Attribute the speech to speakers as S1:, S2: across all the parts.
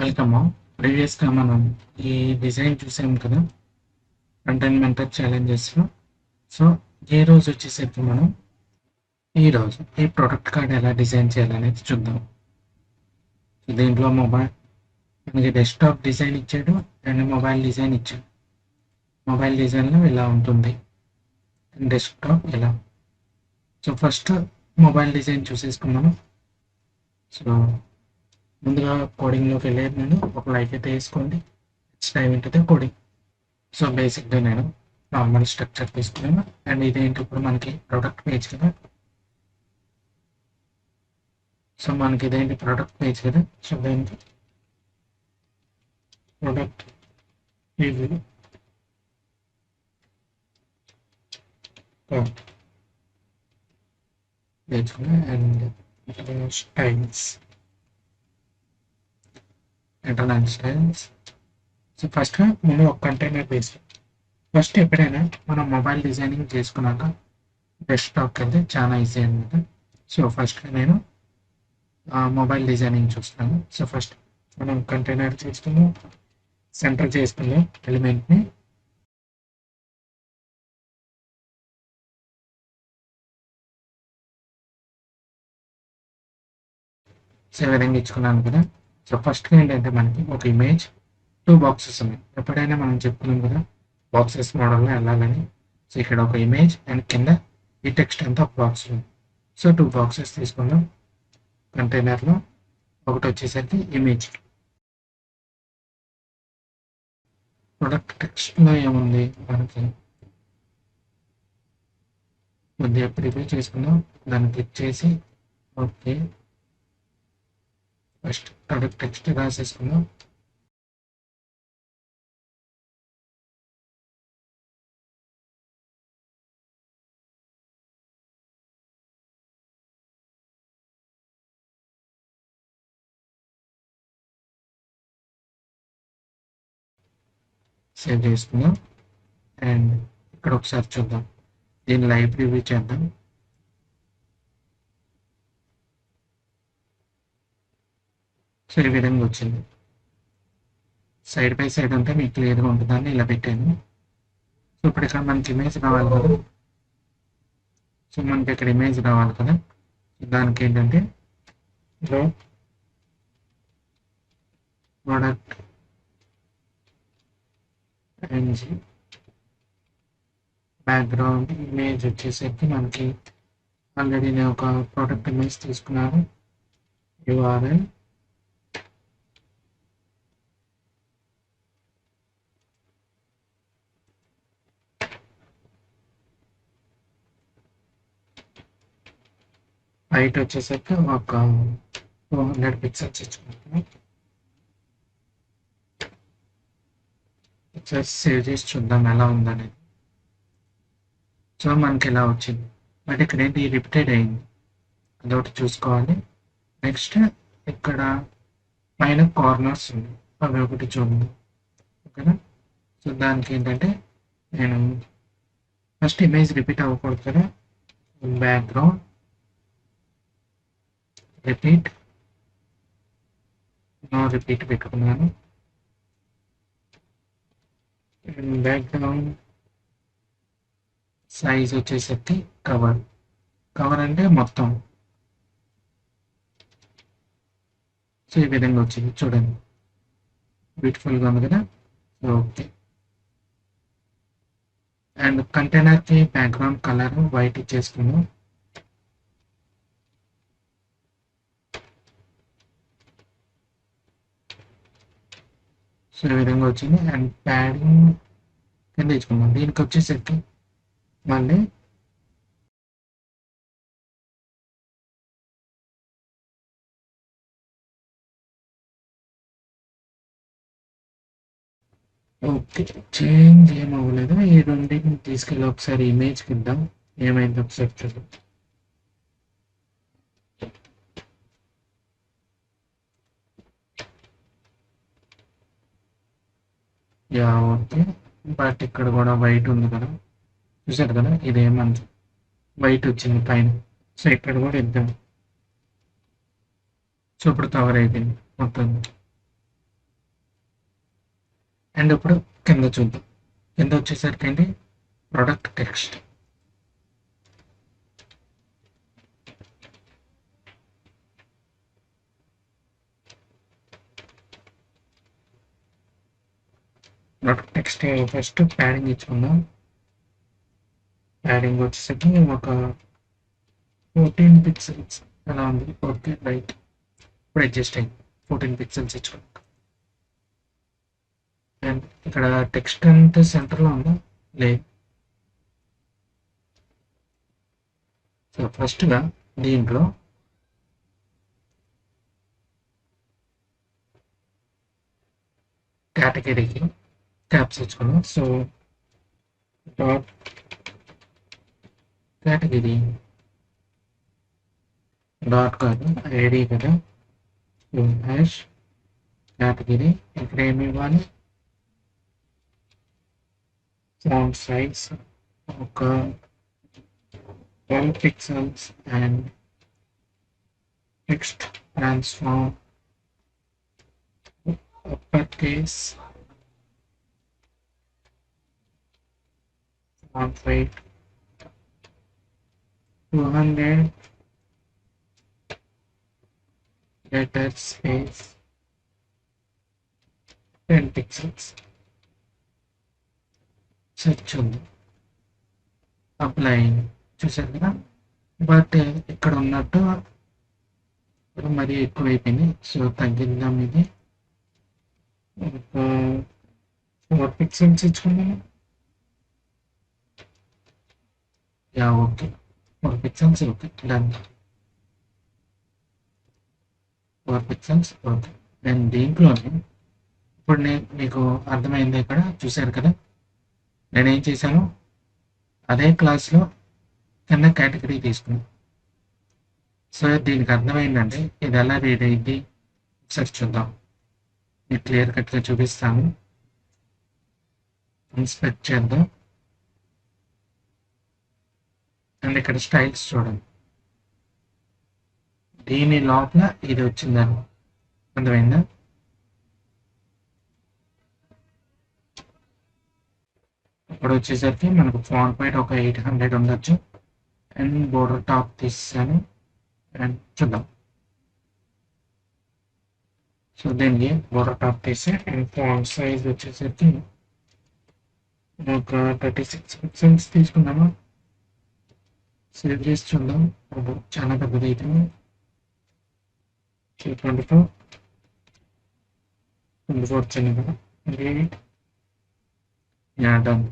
S1: Welcome. ప్రీవియస్గా మనం ఈ డిజైన్ చూసాం కదా, ఫ్రంట్ మెంటర్ ఛాలెంజెస్లో. సో ఈ రోజు వచ్చేసరికి మనం ఈరోజు ఈ ప్రొడక్ట్ కార్డ్ ఎలా డిజైన్ చేయాలనేది చూద్దాం. దీంట్లో మనకి డెస్క్టాప్ డిజైన్ ఇచ్చాడు అండ్ మొబైల్ డిజైన్ ఇచ్చాడు. మొబైల్ డిజైన్లో ఇలా ఉంటుంది, డెస్క్టాప్ ఇలా. సో ఫస్ట్ మొబైల్ డిజైన్ చూసేసుకున్నాము. సో ముందుగా కోడింగ్లోకి వెళ్ళేది నేను ఒక లైక్ అయితే వేసుకోండి. నెక్స్ట్ టైం ఏంటంటే కోడింగ్. సో బేసిక్గా నేను నార్మల్ స్ట్రక్చర్ తీసుకున్నాను అండ్ ఇదేంటి ఇప్పుడు మనకి ప్రొడక్ట్ పేజ్ కదా. సో మనకి ఇదేంటి ప్రొడక్ట్ పేజ్ కదా. సో దేనికి product review page and styles, internal styles. So first నేను ఒక కంటైనర్ బేస్. ఫస్ట్ ఎప్పుడైనా మనం మొబైల్ డిజైనింగ్ చేసుకున్నాక డెస్క్టాప్కి వెళ్తే చాలా ఈజీ అనమాట. సో ఫస్ట్ నేను మొబైల్ డిజైనింగ్ చూస్తున్నాను. సో ఫస్ట్ మనం కంటైనర్ చేసుకున్నాం, సెంటర్ చేసుకున్నాం ఎలిమెంట్ని. సో ఈ విధంగా ఇచ్చుకున్నాను కదా. సో ఫస్ట్ ఏంటంటే మనకి ఒక ఇమేజ్, 2 బాక్సెస్ ఉన్నాయి. ఎప్పుడైనా మనం చెప్పుకున్నాం కదా బాక్సెస్ మోడల్లో వెళ్ళాలని. సో ఇక్కడ ఒక ఇమేజ్ అండ్ కింద ఈ టెక్స్ట్ అంతా ఒక బాక్స్ ఉంది. సో 2 బాక్సెస్ తీసుకుందాం కంటైనర్లో. ఒకటి వచ్చేసరికి ఇమేజ్. ప్రొడక్ట్ టెక్స్ట్లో ఏముంది మనకి కొద్దిగా ప్రిపేర్ చేసుకుందాం. దాన్ని క్లిక్ చేసి ఓకే, ఫస్ట్ ప్రొడక్ట్ టెక్స్ట్ రాసేసుకుందాం. సేవ్ చేసుకుందాం అండ్ ఇక్కడ ఒకసారి చూద్దాం. దీన్ని లైవ్ రివ్యూ చేద్దాం. సో ఈ విధంగా వచ్చింది. సైడ్ బై సైడ్ ఉంటే మీకు క్లియర్గా ఉంటుందని ఇలా పెట్టాను. సో ఇప్పుడు ఇక్కడ మనకి ఇమేజ్ రావాలి కదా. సో మనకి ఇక్కడ ఇమేజ్ రావాలి కదా. దానికి ఏంటంటే ప్రొడక్ట్ రేంజ్ బ్యాక్గ్రౌండ్ ఇమేజ్ వచ్చేసరికి మనకి ఆల్రెడీ నేను ఒక ప్రోడక్ట్ ఇమేజ్ తీసుకున్నాను. యూఆర్ఎల్ హైట్ వచ్చేసరికి ఒక 200 పిక్సెల్స్ ఇచ్చుకుంటాను. పిక్సెల్స్ సేవ్ చేసి చూద్దాం ఎలా ఉందనేది. సో మనకి ఇలా వచ్చింది, బట్ ఇక్కడ ఏంటి రిపీటెడ్ అయింది, అదొకటి చూసుకోవాలి. నెక్స్ట్ ఇక్కడ పైన కార్నర్స్ ఉంది, అవి ఒకటి చూడండి. ఓకేనా. సో దానికి ఏంటంటే నేను ఫస్ట్ ఇమేజ్ రిపీట్ అవ్వకూడదు కదా. బ్యాక్గ్రౌండ్ రిపీట్, నో రిపీట్ పెట్టుకున్నాను. బ్యాక్గ్రౌండ్ సైజ్ వచ్చేసరికి కవర్ అంటే మొత్తం. సో ఈ విధంగా వచ్చింది చూడండి, బ్యూటిఫుల్గా ఉంది కదా. ఓకే. అండ్ కంటైనర్కి బ్యాక్గ్రౌండ్ కలర్ వైట్ ఇచ్చేసుకున్నాం. సో ఈ విధంగా వచ్చింది. అండ్ ప్యాడింగ్ కింద ఇచ్చుకున్నాం. దీనికి వచ్చేసరికి మళ్ళీ ఓకే, చేంజ్ ఏం అవ్వలేదు. ఈ రెండింటిని తీసుకెళ్ళి ఒకసారి ఇమేజ్కి ఇద్దాం, ఏమైంది ఒకసారి చూద్దాం. యా ఓకే, బట్ ఇక్కడ కూడా వైట్ ఉంది కదా, చూసారు కదా. ఇదేమంత వైట్ వచ్చింది పైన. సో ఇక్కడ కూడా ఇద్దాం. సో ఇప్పుడు కవర్ అయిపోయింది మొత్తం. అండ్ ఇప్పుడు కింద చూద్దాం. కింద వచ్చేసరికి ఏంటి, product text. Product text first padding ఇచ్చుకుందాం. ప్యాడింగ్ వచ్చేసరికి ఒక 14 పిక్సెల్స్ అలా ఉంది. ఓకే రైట్, ఇప్పుడు అడ్జస్ట్ అయింది. 14 పిక్సెల్స్ ఇచ్చుకుంటాం. అండ్ ఇక్కడ టెక్స్ట్ అంతా సెంటర్లో ఉందా, లేదు. సో ఫస్ట్గా దీంట్లో కేటగిరీకి ట్యాబ్స్ ఇచ్చుకున్నాం. సో డాట్ కేటగిరీ డాట్ కాదు, ఐడి కదా, హ్యాష్ కేటగిరీ. ఇక్కడ ఏమి ఇవ్వాలి, ఫాంట్ సైజ్ ఒక 12 pixels and text transform uppercase, font weight 200, letter space 10 pixels. Search ఉంది, అప్లై చూసారు కదా. బట్ ఇక్కడ ఉన్నట్టు ఇప్పుడు మరీ ఎక్కువైపోయింది. సో తగ్గిద్దాం, ఇది ఒక 4 pixels ఇచ్చుకున్నాము. Yeah okay, 4 pixels okay, done. 4 pixels okay. Then దీంట్లోనే ఇప్పుడు మీకు అర్థమైంది. ఇక్కడ చూసారు కదా, నేనేం చేశాను, అదే క్లాస్లో కింద కేటగిరీ తీసుకున్నాను. సో దీనికి అర్థమైందండి, ఇది ఎలా రీడ్ అయ్యింది ఒకసారి చూద్దాం. మీకు క్లియర్ కట్గా చూపిస్తాను. ఇన్స్పెక్ట్ చేద్దాం. అండ్ ఇక్కడ స్టైల్స్ చూడండి, దీని లోపల ఇది వచ్చిందని అర్థమైందా. ఇప్పుడు వచ్చేసరికి మనకు ఫాంట్ weight ఒక 800 ఉండొచ్చు. అండ్ బోర్డర్ టాప్ తీసాను అండ్ చూద్దాం. సో దీనికి బోర్డర్ టాప్ తీసి అండ్ ఫాంట్ సైజ్ వచ్చేసరికి ఒక 36 pixels తీసుకుందామా. సేవ్ చేసి చూద్దాం. చాలా పెద్దది అవుతుంది. 24 వచ్చింది కదా, డన్.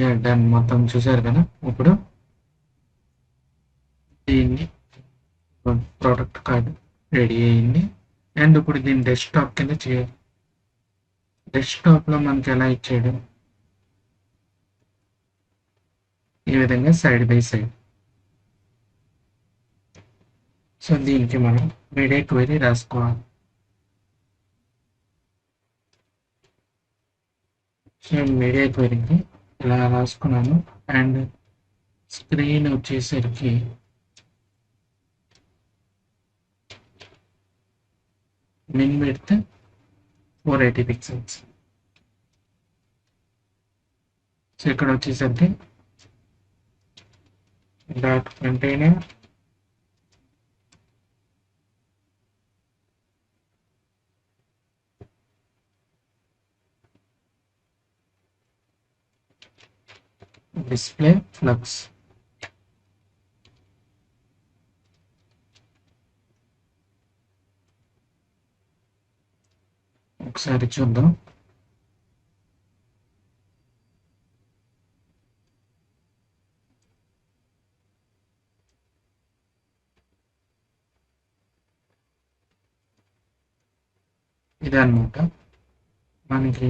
S1: ఓకే డన్ మొత్తం చూసారు కదా ఇప్పుడు దీన్ని ప్రోడక్ట్ కార్డ్ రెడీ అయింది అండ్ ఇప్పుడు దీన్ని డెస్క్టాప్ కింద చేయాలి డెస్క్టాప్లో మనకి ఎలా ఇచ్చాడు ఈ విధంగా సైడ్ బై సైడ్ సో దీనికి మనం మీడియా క్వెరీ రాసుకోవాలి సో మీడియా క్వెరీకి ఇలా రాసుకున్నాను అండ్ స్క్రీన్ వచ్చేసరికి మిన్ విడ్త్ 480 పిక్సెల్స్ సో ఇక్కడ వచ్చేసరికి డాట్ కంటైనర్ డిస్ప్లే ఫ్లక్స్ ఒకసారి చూద్దాం ఇదన్నమాట మనకి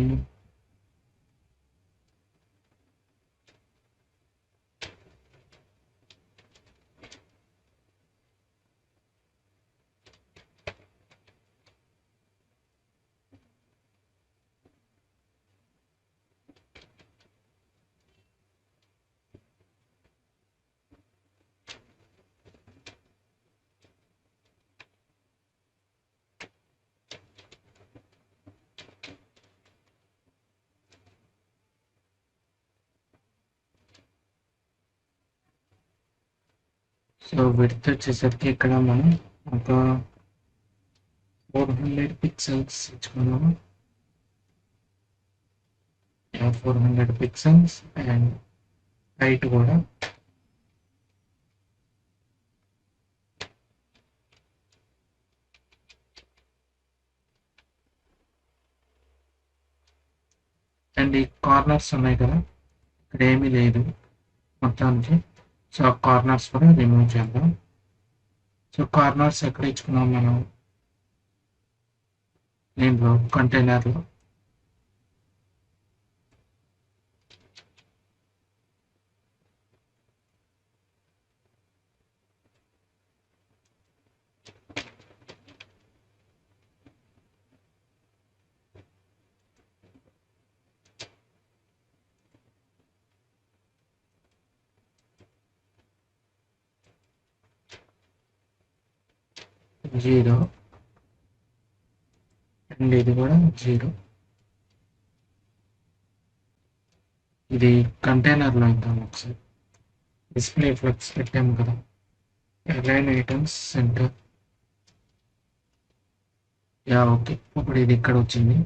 S1: సో విడ్త్ వచ్చేసరికి ఇక్కడ మనం ఒక 400 పిక్సెల్స్ ఇచ్చుకున్నాము 400 పిక్సెల్స్ అండ్ హైట్ కూడా అండ్ ఈ కార్నర్స్ ఉన్నాయి కదా ఇక్కడ ఏమీ లేదు మొత్తానికి సో ఆ కార్నర్స్ కూడా రిమూవ్ చేద్దాం సో కార్నర్స్ ఎక్కడ ఇచ్చుకున్నాం మనం దీంట్లో కంటైనర్లో జీరో అండ్ ఇది కూడా జీరో ఇది కంటైనర్లో ఇద్దాం ఒకసారి డిస్ప్లే ఫ్లక్స్ పెట్టాము కదా align items centre yeah okay ఇప్పుడు ఇది ఇక్కడ వచ్చింది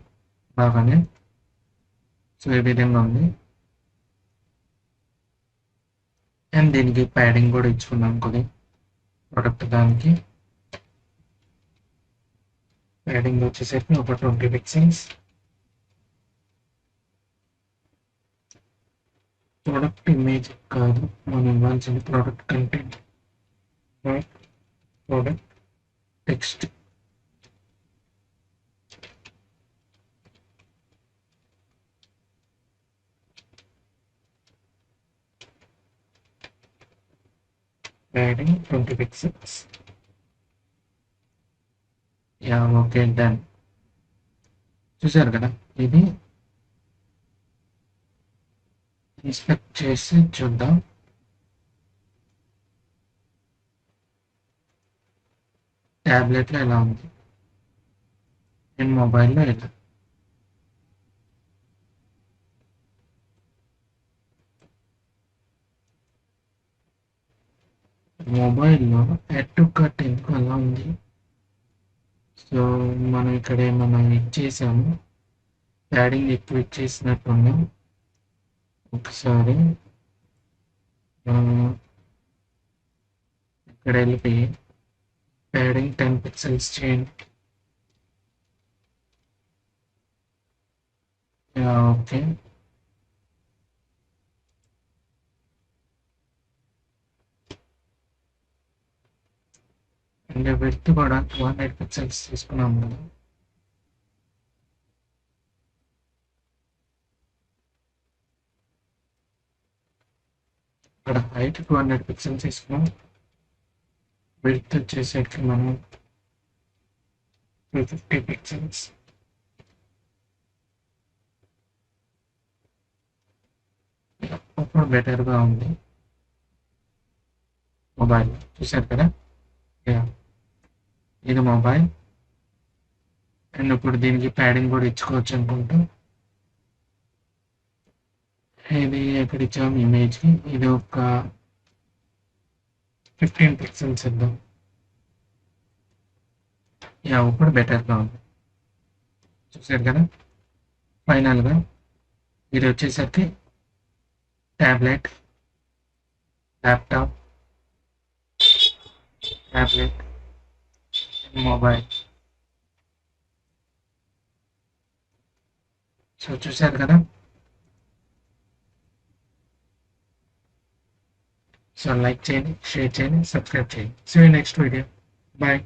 S1: బాగానే సో ఈ విధంగా ఉంది అండ్ దీనికి ప్యాడింగ్ కూడా ఇచ్చుకున్నాం కొద్ది ప్రొడక్ట్ దానికి ప్యాడింగ్ వచ్చేసరికి ఒక 20 పిక్సెల్స్ ప్రోడక్ట్ ఇమేజ్ కాదు మనం ఇవ్వాల్సిన product content product text padding 20 pixels yeah okay done చూసారు కదా ఇది ఇన్స్పెక్ట్ చేసి చూద్దాం ట్యాబ్లెట్లో ఎలా ఉంది అండ్ మొబైల్లో ఎలా మొబైల్లో యాడ్ టు కార్ట్ ఎందుకు అలా ఉంది సో మనం ఇక్కడ ఏమన్నా ఇచ్చేసాము ప్యాడింగ్ ఎక్కువ ఇచ్చేసినట్టున్నాం ఒకసారి ఇక్కడ వెళ్ళిపోయి ప్యాడింగ్ 10 పిక్సెల్స్ చేయండి ఓకే అండ్ విడ్త్ కూడా 200 పిక్సెల్స్ తీసుకున్నాం కదా. ఇక్కడ హైట్ 200 పిక్సెల్స్ తీసుకున్నాం. విడ్త్ వచ్చేసరికి మనం 250 పిక్సెల్స్. ఇప్పుడు బెటర్గా ఉంది. మొబైల్ చూసారు కదా, ఇది మొబైల్. అండ్ ఇప్పుడు దీనికి ప్యాడింగ్ కూడా ఇచ్చుకోవచ్చు అనుకుంటా. ఇది ఎక్కడ ఇచ్చాము ఇమేజ్కి, ఇది ఒక 15 పిక్సెల్స్ ఇద్దాం. ఇప్పుడు బెటర్గా ఉంది. చూసారు కదా, ఫైనల్గా ఇది వచ్చేసరికి tablet, laptop, tablet, mobile. So చూసారు కదా. సో లైక్ చేయండి, షేర్ చేయండి, సబ్స్క్రైబ్ చేయండి. See you next video. Bye.